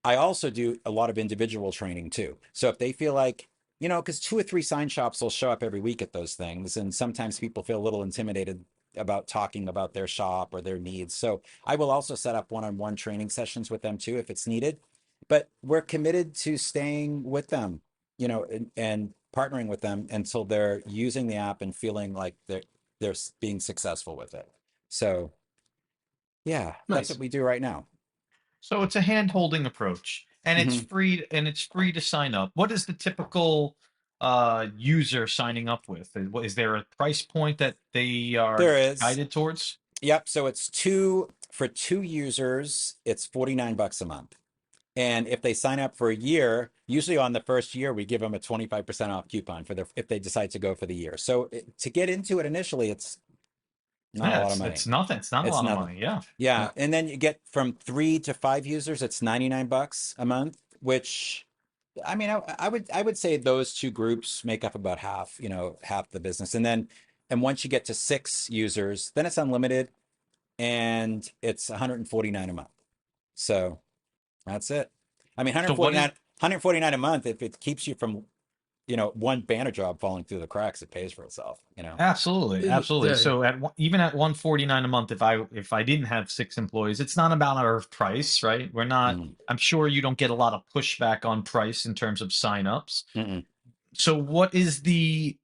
I also do a lot of individual training too. So if they feel like, because 2 or 3 sign shops will show up every week at those things, and sometimes people feel a little intimidated about talking about their shop or their needs. So I will also set up one-on-one training sessions with them too if it's needed. But we're committed to staying with them, and partnering with them until they're using the app and feeling like they're being successful with it. So yeah, that's Nice. what we do right now. So it's a hand-holding approach, and it's Mhm. free, and it's free to sign up. What is the typical user signing up with? Is there a price point that they are There is. guided towards? Yep. So it's for 2 users, it's $49 a month. And if they sign up for a year, usually on the first year, we give them a 25% off coupon if they decide to go for the year. So to get into it initially, it's not a Yeah, lot of it's money. nothing. It's not a It's lot of nothing. money. Yeah. Yeah. Yeah. And then you get from 3 to 5 users, it's $99 a month, which I mean, I would say those two groups make up about half the business. And once you get to 6 users, then it's unlimited. and it's $149 a month. So that's it. I mean, So what is 149 a month, if it keeps you from, one banner job falling through the cracks, it pays for itself. absolutely, absolutely. Yeah, So even at 149 a month, if I didn't have 6 employees, it's not about our price, right? We're not. Mm, I'm sure you don't get a lot of pushback on price in terms of signups. mm-mm. So what is the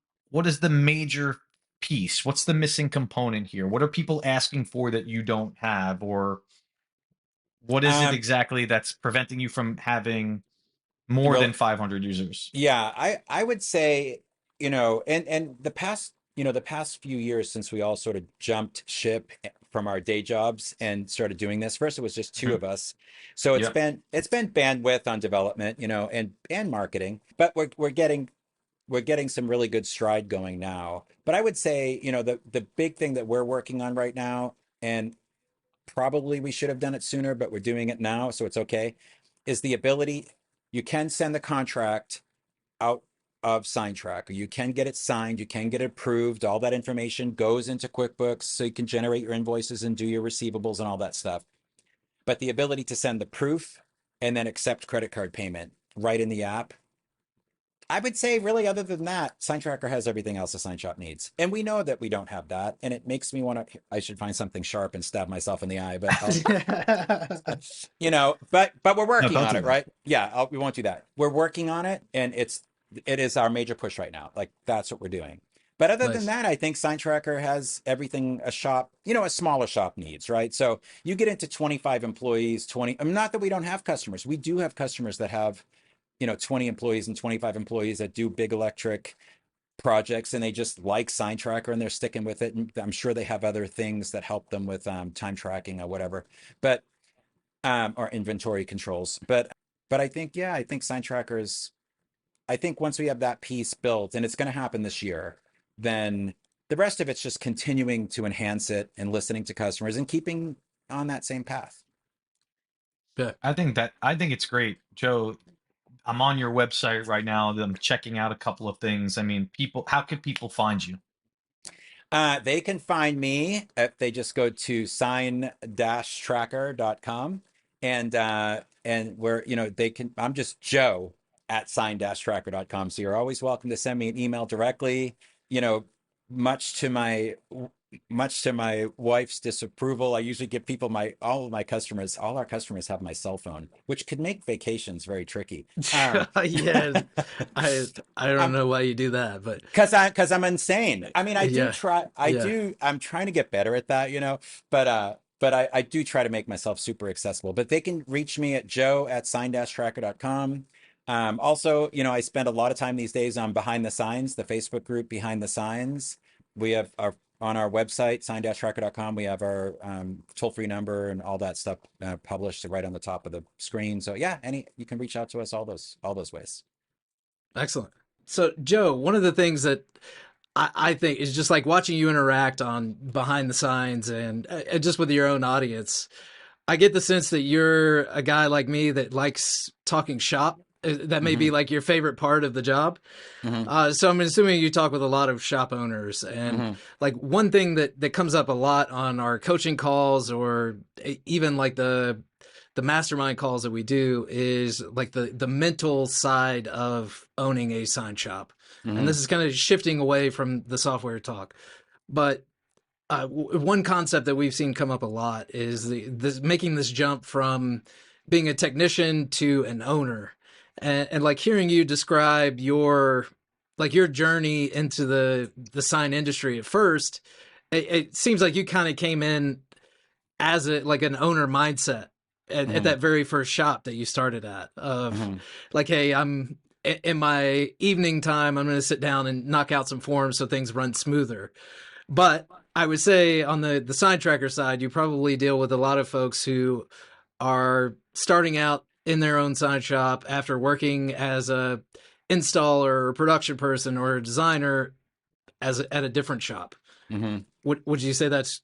major piece? What's the missing component here? What are people asking for that you don't have, or what is it Um, exactly that's preventing you from having more well, than 500 users? yeah, I would say, and the past few years since we all sort of jumped ship from our day jobs and started doing this. First, it was just two Mhm. of us, so it's Yeah. been bandwidth on development, and marketing, but we're getting some really good stride going now. But I would say, the big thing that we're working on right now, and probably we should have done it sooner, but we're doing it now, so it's okay, is the ability. You can send the contract out of SignTracker. You can get it signed, you can get it approved. All that information goes into QuickBooks so you can generate your invoices and do your receivables and all that stuff. But the ability to send the proof and then accept credit card payment right in the app, I would say, really, other than that, SignTracker has everything else a sign shop needs. And we know that we don't have that. And it makes me want to, I should find something sharp and stab myself in the eye, but but we're No, working don't on do it, that. right? Yeah, we won't do that. We're working on it, and it is our major push right now. Like, that's what we're doing. But other than nice. that, I think SignTracker has everything a smaller shop needs, right? So you get into 25 employees, 20. Not that we don't have customers. We do have customers that have 20 employees and 25 employees that do big electric projects, and they just like SignTracker and they're sticking with it. And I'm sure they have other things that help them with time tracking or whatever, but or inventory controls. But I think SignTracker is. I think once we have that piece built, and it's going to happen this year, then the rest of it's just continuing to enhance it and listening to customers and keeping on that same path. Yeah. I think it's great, Joe. I'm on your website right now. I'm checking out a couple of things. I mean, how can people find you? They can find me if they just go to sign-tracker.com, and where they can. I'm just Joe at sign-tracker.com. So you're always welcome to send me an email directly. You know, much to my wife's disapproval, I usually give people all our customers have my cell phone, which could make vacations very tricky. Yeah, I I don't I'm know why you do that, but because I'm insane. I mean, I do yeah, try. yeah, I'm trying to get better at that, but I do try to make myself super accessible. But they can reach me at joe@sign-tracker.com. Also, I spend a lot of time these days on Behind the Signs, the Facebook group Behind the Signs. We have on our website, sign-tracker.com, we have our toll-free number and all that stuff published right on the top of the screen. So yeah, you can reach out to us all those ways. excellent. So, Joe, one of the things that I think is just like watching you interact on Behind the Signs and just with your own audience. I get the sense that you're a guy like me that likes talking shop. That may be Hmm. like your favorite part of the job. Hmm. So I'm assuming you talk with a lot of shop owners, and Hmm. like one thing that comes up a lot on our coaching calls, or even like the mastermind calls that we do, is like the mental side of owning a sign shop. And Hmm. this is kind of shifting away from the software talk, but one concept that we've seen come up a lot is this making this jump from being a technician to an owner, and like hearing you describe your journey into the sign industry at first. It seems like you kind of came in as like an owner mindset at Hmm. that very first shop that you started at, of Hmm. like, hey, I'm in my evening time, I'm going to sit down and knock out some forms so things run smoother. But I would say on the sign tracker side, you probably deal with a lot of folks who are starting out in their own sign shop after working as a installer or production person or a designer at a different shop. Hmm. Would you say that's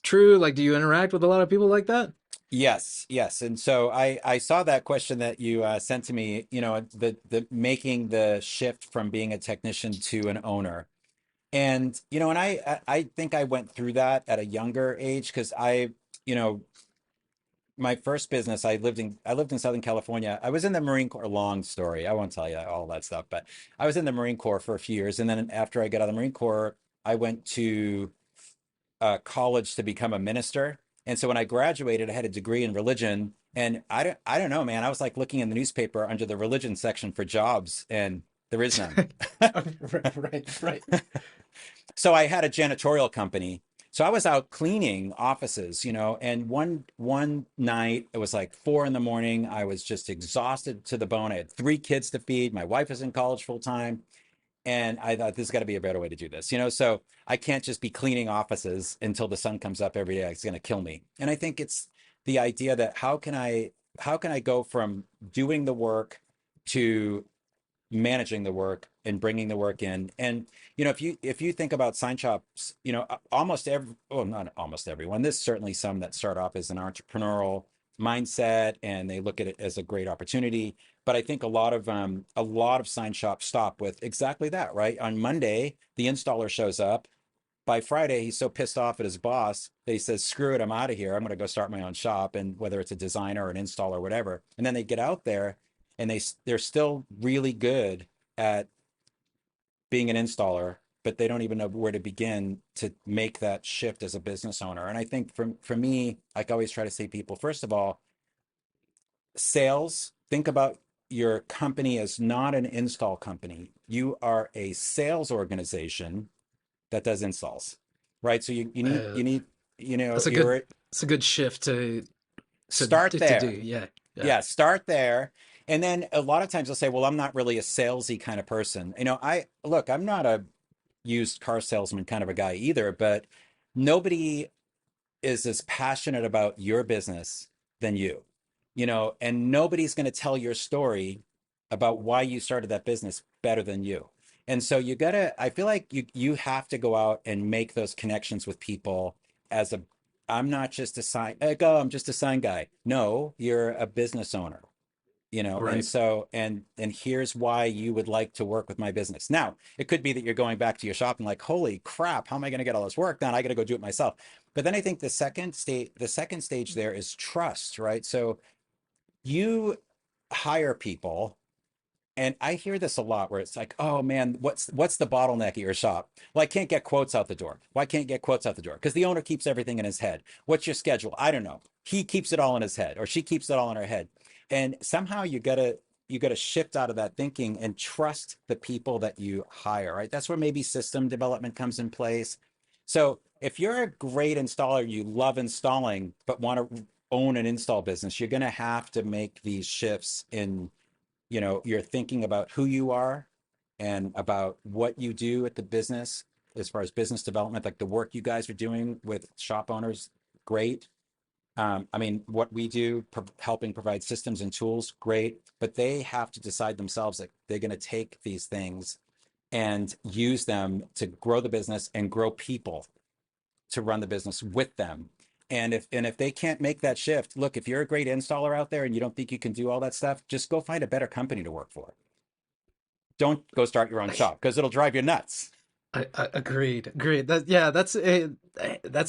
true? Like, do you interact with a lot of people like that? Yes, yes. And so I saw that question that you sent to me, the making the shift from being a technician to an owner. And, and I think I went through that at a younger age because you know, my first business, I lived in Southern California. I was in the Marine Corps, long story. I won't tell you all that stuff, but I was in the Marine Corps for a few years. And then after I got out of the Marine Corps, I went to college to become a minister. And so when I graduated, I had a degree in religion. And I don't know, man. I was like looking in the newspaper under the religion section for jobs, and there is none. Right. So I had a janitorial company. So I was out cleaning offices, and one night it was like 4 a.m. I was just exhausted to the bone. I had 3 kids to feed. My wife was in college full time. And I thought there's got to be a better way to do this, so I can't just be cleaning offices until the sun comes up every day. It's going to kill me. And I think it's the idea that how can I go from doing the work to managing the work and bringing the work in. And if you think about sign shops, almost every, well, not almost everyone, there's certainly some that start off as an entrepreneurial mindset and they look at it as a great opportunity. But I think a lot of sign shops stop with exactly that, right? On Monday the installer shows up. By Friday, he's so pissed off at his boss that he says, screw it, I'm out of here. I'm going to go start my own shop. And whether it's a designer or an installer or whatever. And then they get out there and they're still really good at being an installer, but they don't even know where to begin to make that shift as a business owner. And I think for me, like I always try to say, people, first of all, sales, think about your company as not an install company. You are a sales organization that does installs, right? So you need That's a good shift to start there. To do. Yeah, start there. And then a lot of times they'll say, well, I'm not really a salesy kind of person. I'm not a used car salesman kind of a guy either, but nobody is as passionate about your business than you, and nobody's going to tell your story about why you started that business better than you. And so I feel like you have to go out and make those connections with people I'm not just a sign, I'm just a sign guy. No, you're a business owner, Right. and so, and here's why you would like to work with my business. Now, it could be that you're going back to your shop and like, holy crap, how am I going to get all this work done? I got to go do it myself. But then I think the second stage there is trust, right? So you hire people. And I hear this a lot where it's like, oh man, what's the bottleneck at your shop? Well, I can't get quotes out the door. Why can't get quotes out the door? Because the owner keeps everything in his head. What's your schedule? I don't know. He keeps it all in his head, or she keeps it all in her head. And somehow you gotta shift out of that thinking and trust the people that you hire, right? That's where maybe system development comes in place. So if you're a great installer, you love installing, but want to own an install business, you're gonna have to make these shifts in you're thinking about who you are and about what you do at the business as far as business development, like the work you guys are doing with shop owners, great. What we do, helping provide systems and tools, great. But they have to decide themselves that they're going to take these things and use them to grow the business and grow people to run the business with them. And if they can't make that shift, look, if you're a great installer out there and you don't think you can do all that stuff, just go find a better company to work for. Don't go start your own shop because it'll drive you nuts. I agreed. That's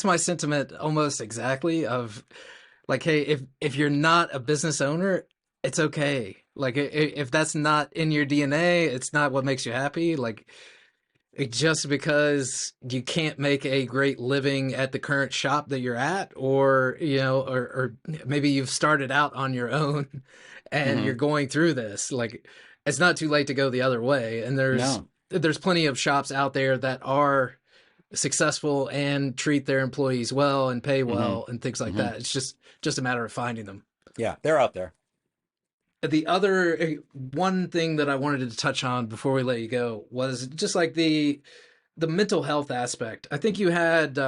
my sentiment almost exactly of like, hey, if you're not a business owner, it's okay. Like if that's not in your DNA, it's not what makes you happy. Like just because you can't make a great living at the current shop that you're at, or or maybe you've started out on your own and you're going through this, like it's not too late to go the other way. And there's plenty of shops out there that are successful and treat their employees well and pay well and things like that. It's just a matter of finding them. Yeah, they're out there. The other one thing that I wanted to touch on before we let you go was just like the mental health aspect. I think you had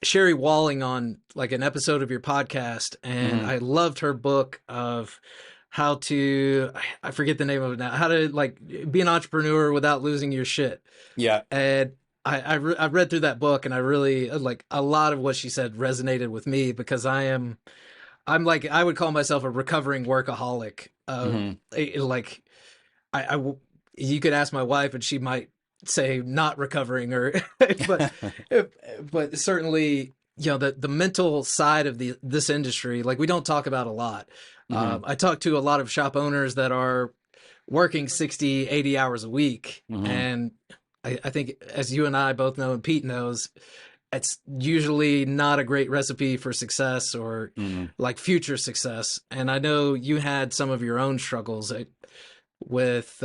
Sherry Walling on like an episode of your podcast, and I loved her book of how to, I forget the name of it now, how to like be an entrepreneur without losing your shit. Yeah. And I read through that book, and I really like a lot of what she said resonated with me because I'm like, I would call myself a recovering workaholic. Like you could ask my wife and she might say not recovering or, but, but certainly, the mental side of this industry, like we don't talk about a lot. Hmm. I talk to a lot of shop owners that are working 60, 80 hours a week. Hmm. And I think, as you and I both know, and Pete knows, it's usually not a great recipe for success or Hmm. like future success. And I know you had some of your own struggles with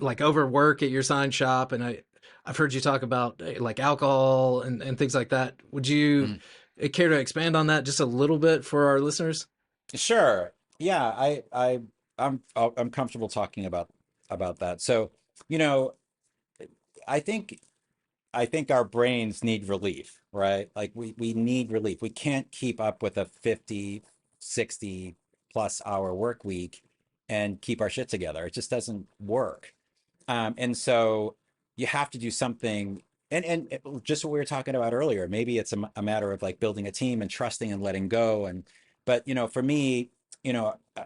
like overwork at your sign shop. And I've heard you talk about like alcohol and things like that. Would you Hmm. care to expand on that just a little bit for our listeners? Sure. Yeah, I'm comfortable talking about that. So, you know, I think I think our brains need relief, right? Like we need relief. We can't keep up with a 50, 60 plus hour work week and keep our shit together. It just doesn't work. And so you have to do something. And just what we were talking about earlier, maybe it's a matter of like building a team and trusting and letting go. But for me,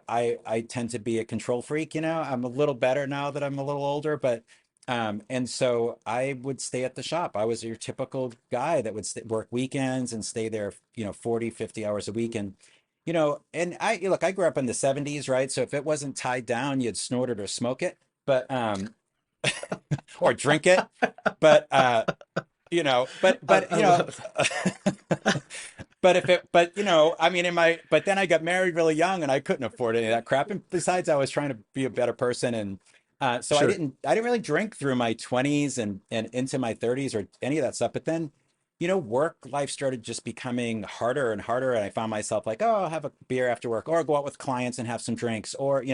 I tend to be a control freak. I'm a little better now that I'm a little older, but and so I would stay at the shop. I was your typical guy that would work weekends and stay there, 40, 50 hours a week. And I grew up in the 70s, right? So if it wasn't tied down, you'd snort it or smoke it. But or drink it. But I love but if it but I mean but then I got married really young and I couldn't afford any of that crap. And besides, I was trying to be a better person, and so I Sure. didn't really drink through my 20s and into my 30s or any of that stuff. But then work life started just becoming harder and harder, and I found myself like, oh, I'll have a beer after work, or go out with clients and have some drinks, or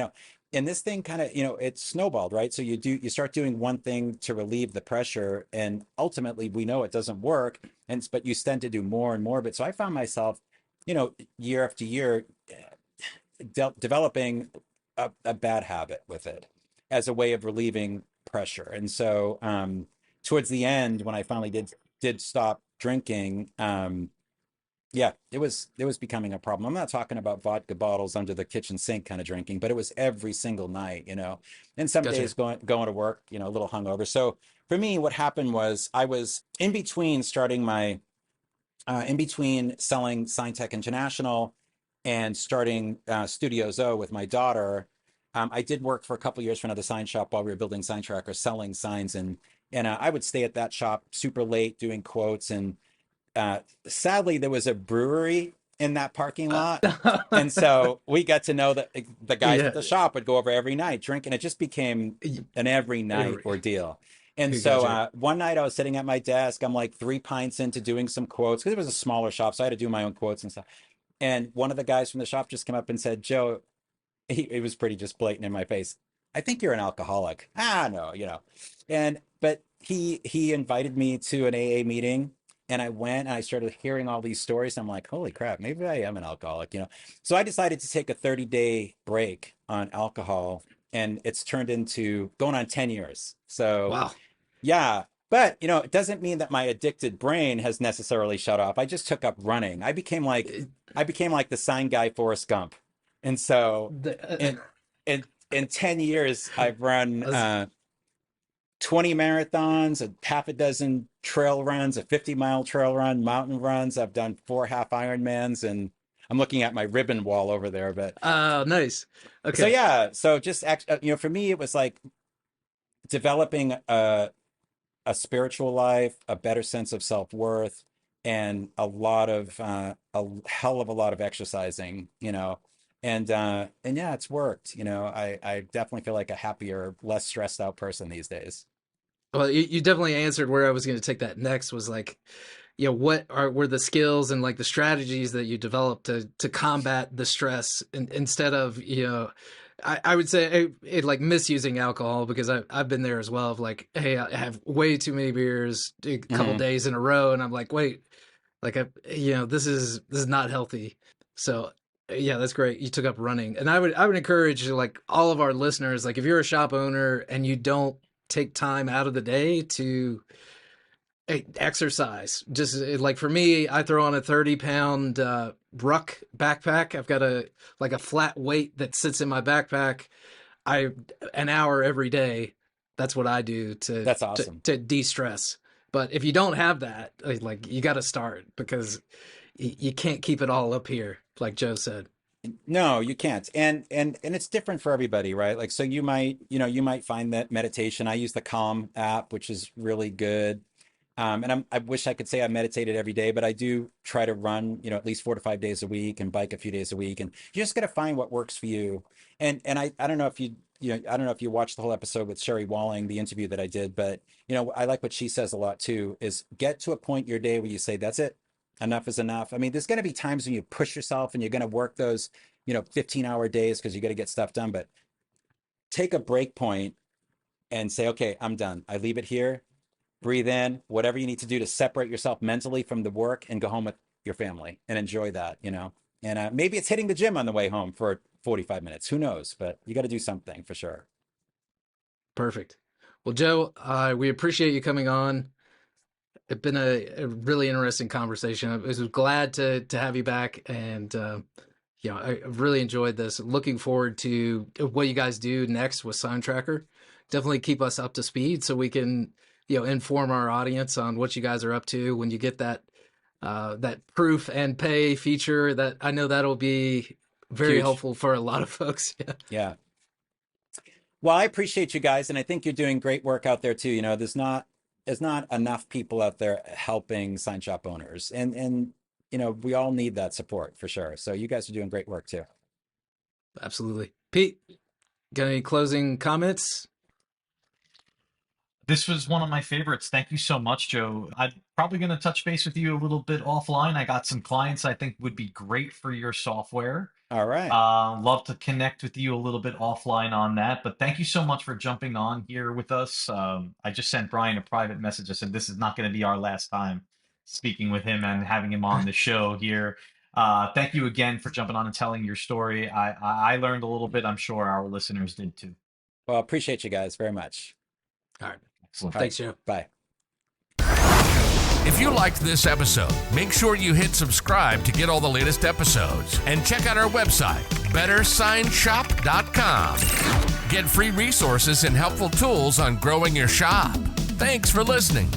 and this thing kind of it snowballed, right? So you start doing one thing to relieve the pressure, and ultimately we know it doesn't work, but you tend to do more and more of it. So I found myself year after year developing a bad habit with it as a way of relieving pressure. And so towards the end, when I finally did stop drinking, yeah, it was becoming a problem. I'm not talking about vodka bottles under the kitchen sink kind of drinking, but it was every single night, and some Gotcha. days going to work, a little hungover. So for me, what happened was I was in between selling SignTech International and starting Studios O with my daughter. I did work for a couple of years for another sign shop while we were building SignTracker, selling signs, and I would stay at that shop super late doing quotes. And sadly, there was a brewery in that parking lot. And so we got to know that the guys Yeah. at the shop would go over every night, drink, and it just became an every night ordeal. And so Gotcha. one night I was sitting at my desk. I'm like 3 pints into doing some quotes because it was a smaller shop, so I had to do my own quotes and stuff. And one of the guys from the shop just came up and said, "Joe," he was pretty just blatant in my face, "I think you're an alcoholic." No, but he invited me to an AA meeting, and I went and I started hearing all these stories. And I'm like, holy crap, maybe I am an alcoholic. So I decided to take a 30-day break on alcohol, and it's turned into going on 10 years. So Wow. yeah, but it doesn't mean that my addicted brain has necessarily shut off. I just took up running. I became like the sign guy Forrest Gump. And so The, in in 10 years I've run was- 20 marathons, a half a dozen trail runs, a 50-mile trail run, mountain runs. I've done 4 half Ironmans, and I'm looking at my ribbon wall over there. But nice. so Okay. yeah, so just for me it was like developing a spiritual life, a better sense of self-worth, and a hell of a lot of exercising, and yeah, it's worked. I definitely feel like a happier, less stressed out person these days. Well, you definitely answered where I was going to take that next was like, what were the skills and like the strategies that you developed to combat the stress instead of, I would say like misusing alcohol because I've been there as well of like, hey, I have way too many beers a couple Hmm. days in a row. And I'm like, wait, like, this is not healthy. So yeah, that's great. You took up running, and I would encourage like all of our listeners, like if you're a shop owner and you don't take time out of the day to exercise, just like for me, I throw on a 30-pound ruck backpack. I've got a flat weight that sits in my backpack. I an hour every day. That's what I do That's awesome. to de-stress. But if you don't have that, like you got to start, because you can't keep it all up here, like Joe said. No, you can't. And it's different for everybody, right? Like, so you might find that meditation. I use the Calm app, which is really good. And I wish I could say I meditated every day, but I do try to run, at least 4 to 5 days a week and bike a few days a week. And you just got to find what works for you. And I don't know if I don't know if you watched the whole episode with Sherry Walling, the interview that I did, but I like what she says a lot too, is get to a point in your day where you say, that's it. Enough is enough. I mean, there's going to be times when you push yourself and you're going to work those, 15-hour days because you got to get stuff done, but take a break point and say, okay, I'm done. I leave it here. Breathe in, whatever you need to do to separate yourself mentally from the work, and go home with your family and enjoy that, and maybe it's hitting the gym on the way home for 45 minutes. Who knows? But you got to do something for sure. Perfect. Well, Joe, we appreciate you coming on. It's been a really interesting conversation. I was glad to have you back, and I really enjoyed this. Looking forward to what you guys do next with SignTracker. Definitely keep us up to speed so we can inform our audience on what you guys are up to when you get that proof and pay feature. That I know that'll be very helpful for a lot of folks. Yeah. Well, I appreciate you guys, and I think you're doing great work out there too. There's not enough people out there helping sign shop owners, and we all need that support for sure. So you guys are doing great work too. Absolutely. Pete, got any closing comments? This was one of my favorites. Thank you so much, Joe. I'm probably going to touch base with you a little bit offline. I got some clients I think would be great for your software. All right. Love to connect with you a little bit offline on that. But thank you so much for jumping on here with us. I just sent Brian a private message. I said, this is not going to be our last time speaking with him and having him on the show here. Thank you again for jumping on and telling your story. I learned a little bit. I'm sure our listeners did too. Well, appreciate you guys very much. All right. Excellent. Thanks, Joe. Bye. If you liked this episode, make sure you hit subscribe to get all the latest episodes, and check out our website, bettersignshop.com. Get free resources and helpful tools on growing your shop. Thanks for listening.